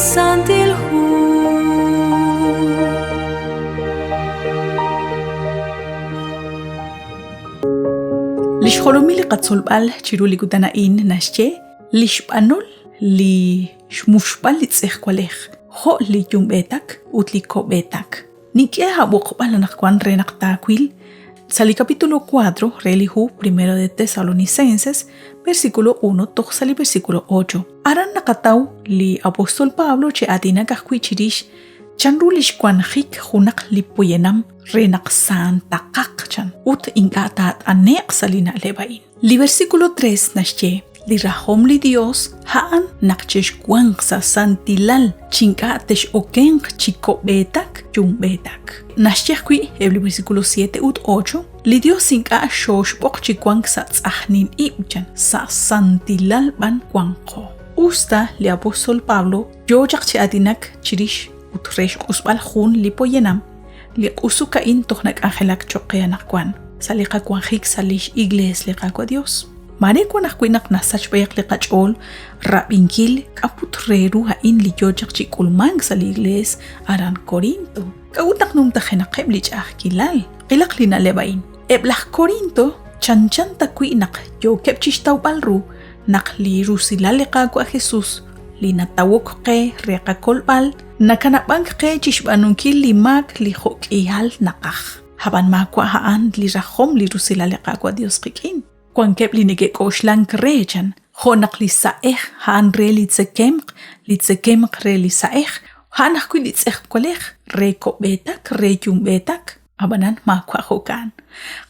santil hu لشخلومي لقتصل بال تشيرولي قدنا إن نشجع لشبانول لشموشبال لتسخ كوليخ خو لي يوم بيتك وتلي كو بيتك نيكيها بوقبال نخوان رينق تاكويل Sali capítulo 4, relihu primero de Tesalonicenses, versículo 1, toxali versículo 8. Aran nakataw li apostol Pablo che atina kahkuichirish chanrulish kwan hik hunak lipuyenam renak santa kakchan ut ingatat anek salina lebain. Li versículo 3 nasche li rahom li Dios haan nakchesh kwan sa santilal chinkatesh okeng chiko betak chung betak. Nashchekwi el versículo 7 ut 8 li Dios sinka shosh pokchi kwan sa tsahnin ibchan sa santilal ban kwanko. Usta li apostol Pablo yojak chi adinak chirish utresh usbal hun li poyenam li usuka in tohnak angelak choqeanak kwan salika kwan hik salish igles li kwa Dios. Mare kwanak kwinak nasach bayak li kachol rabinkil kaputreru ha in li yojak chi kulmang sa li igles aran Corinto. Kautak nung takhenakeb li chahkilal kilak li na lebain. Eblak Corinto chanchan takwi nak yokep chishtaw balru nak li rusilal li kwa Jesus li natawok ke reka kolbal nakanabang ke chishbanunkil li mag li hok ihal nakah. Haban makwa haan li rahom li rusilal li kwa Dios kikin. Kwan kep li nege koshlang rechan honak li saeh haan re li tsekemk re li saeh hanak kwi li tsek kolech re ko betak re yung betak abanan makwa hokan.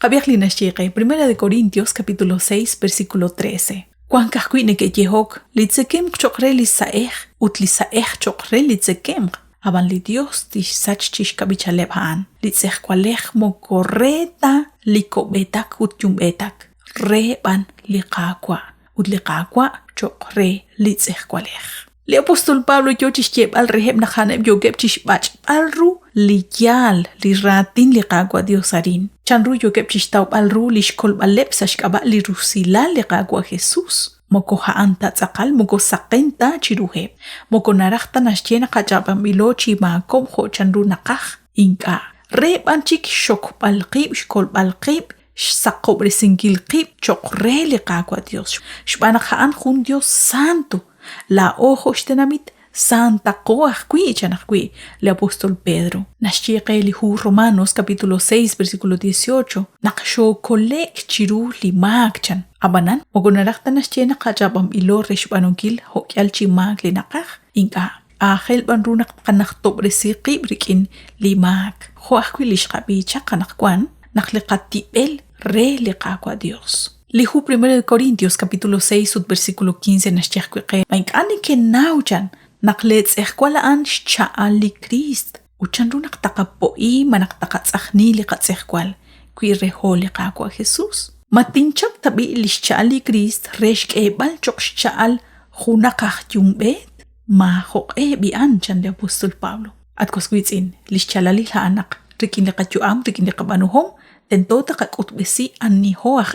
Kabiak li nashiqe Primera de Corintios capítulo 6 versículo 13. Kwan kahkwi nege jehok li tsekemk chokre li saeh ut li saeh chokre li tsekemk aban li Dios tish sach tish kabichaleb haan li tsek kolech mo koreta li ko betak ut yung betak re ban liqaqwa ut liqaqwa choqre litzeh kwalej. Li apostol Pablo yo chishkeb al reheb nakhaneb yo geb chishbach alru liyal li ratin liqaqwa Diosarin. Chanru yo geb chishtaw alru lishkol balep sashkaba li rusila liqaqwa Jesus. Moko haanta tsakal moko sakenta chiruheb. Moko narakta nashchena qachapam bilo chimakom ho chanru nakaj inka. Re ban chik shok balqib shkol balqib Sakobre singil qib chokre li qaqwa Dios. Shbanak haan jun Dios santo. La ojo shtenamit santa qoach qui chanakwi le apóstol Pedro. Nashchiqe li hu Romanos capítulo 6 versículo 18. Naksho kolek chiru li magchan. Abanan mogonarakta nashchena qachapam ilo reshbanunkil hokyal chi mag li nakaj inka. Ahel banrunak kanaktobre si qib rikin li mag. Hoachwi li shqabicha kanakwan. Nakliqatibel re liqaqwa Dios. Lihu 1 Corintios capítulo 6 versículo 15 nashchaqwe mainkani ke nauchan naklets ehkwalaan shcha'al li Christ uchanru naqtaqapoi manaqtaqatsahni liqatsehkwal kwi reho liqaqwa Jesus. Matinchak tabi li shcha'al li Christ reshkebal chokshcha'al junaqaj yumbet ma hoqe bi anchan li apostol Pablo. Atkoskwitsin li shcha'al li haanak rikin liqachuam rikin liqabanuhom tentota kakutbesi anni hoach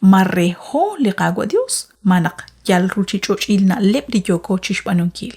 marreho liqaqwa Dios manak yal ruchichochil na lepri yoko chishbanunkil.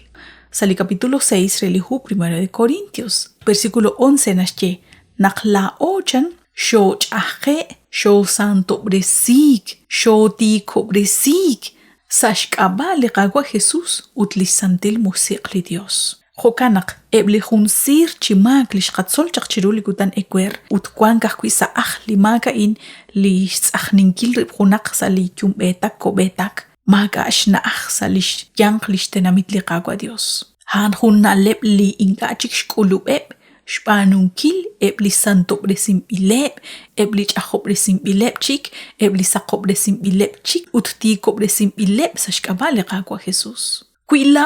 Sali capítulo 6 relihu 1 de Corintios versículo 11 nashche nakla ochan shoch aje sho santo bresik sho tiko bresik sashkaba liqaqwa Jesus utlisantil musiqli Dios. Hokanak ebli hun sir chimak li shqatsol chaqchiruli gutan ekwer utkwan kahkwi sa li maka in li tsahninkil ribhunak sa li betak ko betak maka ashna sa li yang li shtenamit li qaqwa Dios. Han hun na lep li ingachik shkulub shpanunkil ebli santo bresim bileb ebli chahob bresim bileb chik ebli sakob bresim bileb chik uttiko bresim bileb sa shkaba li qaqwa Jesus. Kuila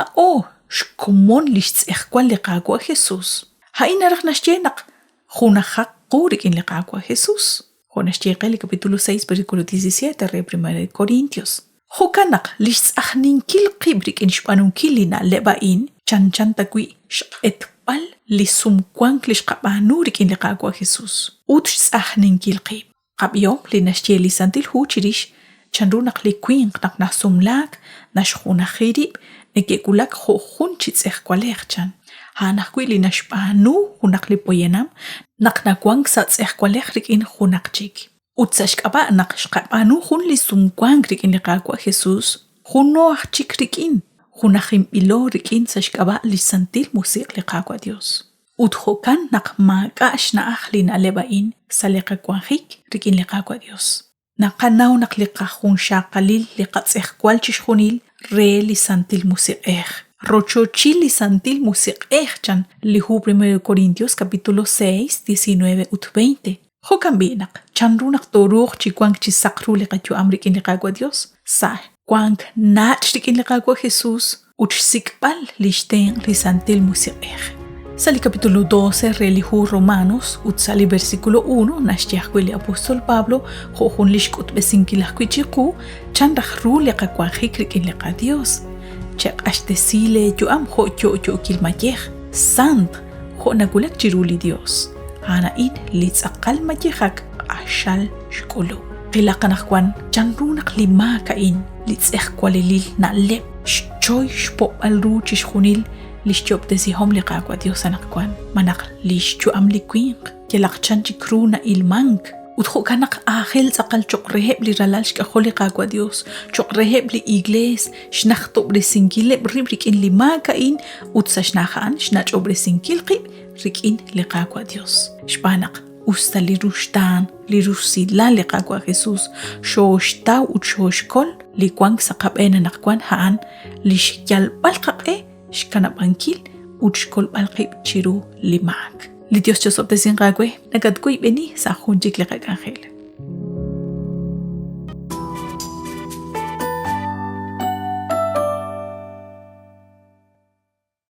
shkomon lishtzehkwal liqaqwa Jesus. Hainaraq nashchenak junajaq qurik in liqaqwa Jesus. Jonashcheqe li capítulo 6 versículo 17 re 1 de Corintios. Hokanak lishtzahninkil qibrik in shpanunkil lina lebain chanchantakwi shqetpal li sumkwank lishqabanurik in liqaqwa Jesus. Utshtzahninkil qib. Qabyom li nashche li santil hu chirish chanrunak li kwinq nak nasumlak nashjunajirib Ekekulak jojun chitzej kwalejchan. Hanakwi nashpanu hunak lipoyenam naknakwang satzej kwalej rikin hunakchik. Utsashkaba nakshkapanu hun lisumkwang rikin liqakwa Jesus. Huno achik rikin. Hunajim ilo rikin sashkaba lisantil musiq liqakwa Dios. Utjokan nakmakash na ahlin alebain saliqakwanjik rikin liqakwa Dios. Nakanaw nakliqajun shaqalil liqatzej kwalchish junil re lisantil musiq Rochochil lisantil musiq chan lihu 1 Corintios capítulo 6, 19 ut 20. Jokan binak chanrunak toruq chikwang chisakru liqachu amrikin liqakwa Dios. Sa kwang nach rikin liqakwa Jesus uchsikpal lishten lisantil musiq Sali capítulo 12 relihu Romanos utsali versículo 1 nashtiahkwili apóstol Pablo jojun lishkut besinkilahkwichiku chanrajru liqakwanjik rikin liqa Dios. Chek ashtesile yo am ho yo kilmayej sant ho nagulak chiruli Dios. Hana in litzakal mayejak ashal shkolo. Qilaqanakwan chanrunak lima kain litzeh kwalilil na lep choy shpo alru chishjunil lishchop desihom liqakwa Dios anakwan manak lishchu am likwing kelaqchan chikru na ilmank utjokanak ángel tzaqal choqreheb li ralal shkajol liqakwa Dios choqreheb li igles shnajtob resinkil ribrikin lima kain utsashnajan shnach'ob resinkil qib rikin liqakwa Dios shpanak usta li rushtan li rusila liqakwa Jesus shoshtaw uchoshkol likwang saqab'ena naqkwan haan lishyalb'al qaq'e shkanabankil uchkol balqib chiru limak. Li Dios chosob desin qakwe nagadkuy beni sa junchik liqak ángel.